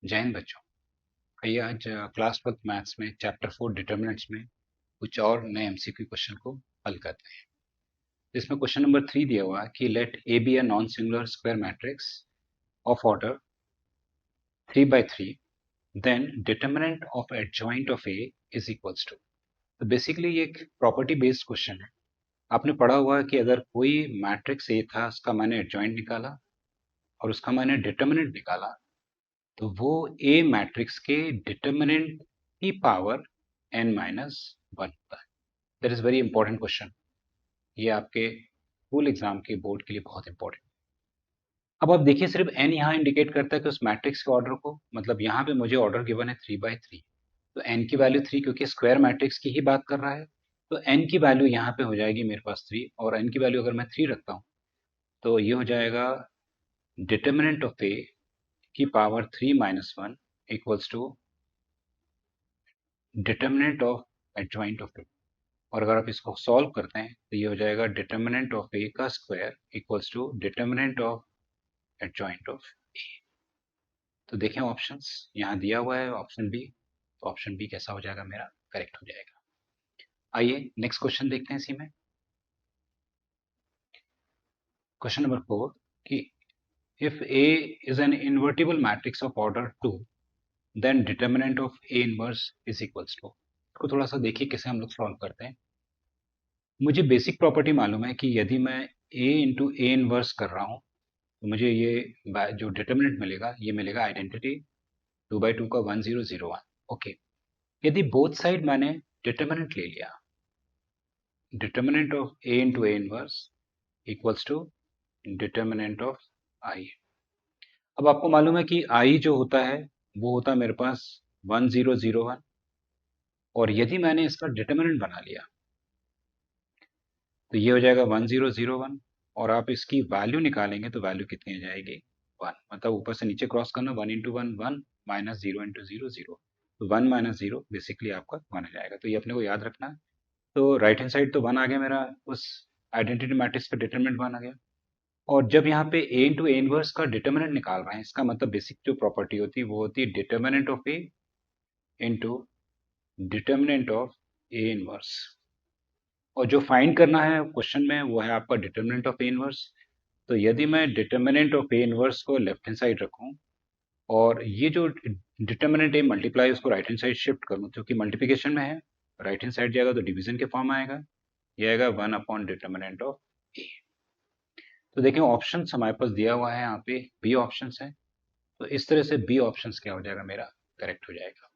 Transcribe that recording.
जय हिंद बच्चों। आइए आज क्लास 12 मैथ्स में चैप्टर 4 डिटर्मिनेंट्स में कुछ और नए एमसीक्यू क्वेश्चन को हल करते हैं। इसमें क्वेश्चन नंबर 3 दिया हुआ है कि let A B a non singular square matrix of order 3 by 3, then determinant of adjoint of A is equals to. तो बेसिकली ये एक प्रॉपर्टी बेस्ड क्वेश्चन है। आपने पढ़ा हुआ है कि अगर कोई मैट्रिक्स ए था, उसका मैंने एडजॉइंट निकाला और उसका मैंने डिटर्मिनेंट निकाला, तो वो ए मैट्रिक्स के डिटर्मिनेंट की पावर n माइनस वन होता है। That is very important question. ये आपके स्कूल एग्जाम के बोर्ड के लिए बहुत इंपॉर्टेंट। अब आप देखिए, सिर्फ n यहाँ इंडिकेट करता है कि उस मैट्रिक्स के ऑर्डर को, मतलब यहाँ पे मुझे ऑर्डर गिवन है 3/3, तो n की वैल्यू 3, क्योंकि स्क्वायर मैट्रिक्स की ही बात कर रहा है, तो n की वैल्यू यहाँ पे हो जाएगी मेरे पास 3, और n की वैल्यू अगर मैं 3 रखता हूँ तो ये हो जाएगा डिटर्मिनेंट ऑफ ए की power 3 - 1 equals to determinant of adjoint of A. और अगर आप इसको सॉल्व करते हैं तो ये हो जाएगा डिटर्मिनेंट ऑफ ए का square equals to determinant of adjoint of A. तो देखें ऑप्शंस यहाँ दिया हुआ है, ऑप्शन बी। तो ऑप्शन बी कैसा हो जाएगा मेरा? करेक्ट हो जाएगा। आइए नेक्स्ट क्वेश्चन देखते हैं इसी में। क्वेश्चन नंबर 4 कि if A is an invertible matrix of order 2, then determinant of A inverse is equals to. इसको थोड़ा सा देखिए कैसे हम लोग सॉल्व करते हैं। मुझे बेसिक प्रॉपर्टी मालूम है कि यदि मैं a इंटू ए इनवर्स कर रहा हूँ तो मुझे ये जो डिटर्मिनेंट मिलेगा ये मिलेगा आइडेंटिटी 2/2 का 1001। ओके, यदि बोथ साइड मैंने डिटर्मिनेंट ले लिया, determinant of a into A inverse equals to determinant of i। अब आपको मालूम है कि i जो होता है वो होता है मेरे पास 1001, और यदि मैंने इसका डिटर्मिनेंट बना लिया तो ये हो जाएगा 1001, और आप इसकी वैल्यू निकालेंगे तो वैल्यू कितनी आ जाएगी? 1। मतलब ऊपर से नीचे क्रॉस करना, 1 इंटू 1 1 माइनस 0 इंटू 0 0, तो 1 - 0 बेसिकली आपका 1 आ जाएगा। तो ये अपने को याद रखना है। तो राइट हैंड साइड तो 1 आ गया मेरा, उस आइडेंटिटी मैट्रिक्स का डिटरमिनेंट 1 आ गया। और जब यहाँ पे a इंटू ए इनवर्स का डिटरमिनेंट निकाल रहे हैं, इसका मतलब बेसिक जो प्रॉपर्टी होती है वो होती है determinant of a into determinant of A inverse. और जो फाइंड करना है क्वेश्चन में वो है आपका डिटर्मिनेंट ऑफ ए इनवर्स। तो यदि मैं डिटर्मिनेंट ऑफ ए इनवर्स को लेफ्ट हैंड साइड रखूं और ये जो डिटर्मिनेंट ए मल्टीप्लाई उसको राइट हैंड साइड शिफ्ट करूं, क्योंकि मल्टीप्लिकेशन में है, राइट हैंड साइड जाएगा तो डिवीजन के फॉर्म आएगा, ये आएगा 1 अपॉन डिटर्मिनेंट ऑफ ए। तो देखें ऑप्शन हमारे पास दिया हुआ है, यहाँ पे बी ऑप्शन है, तो इस तरह से बी ऑप्शन क्या हो जाएगा मेरा? करेक्ट हो जाएगा।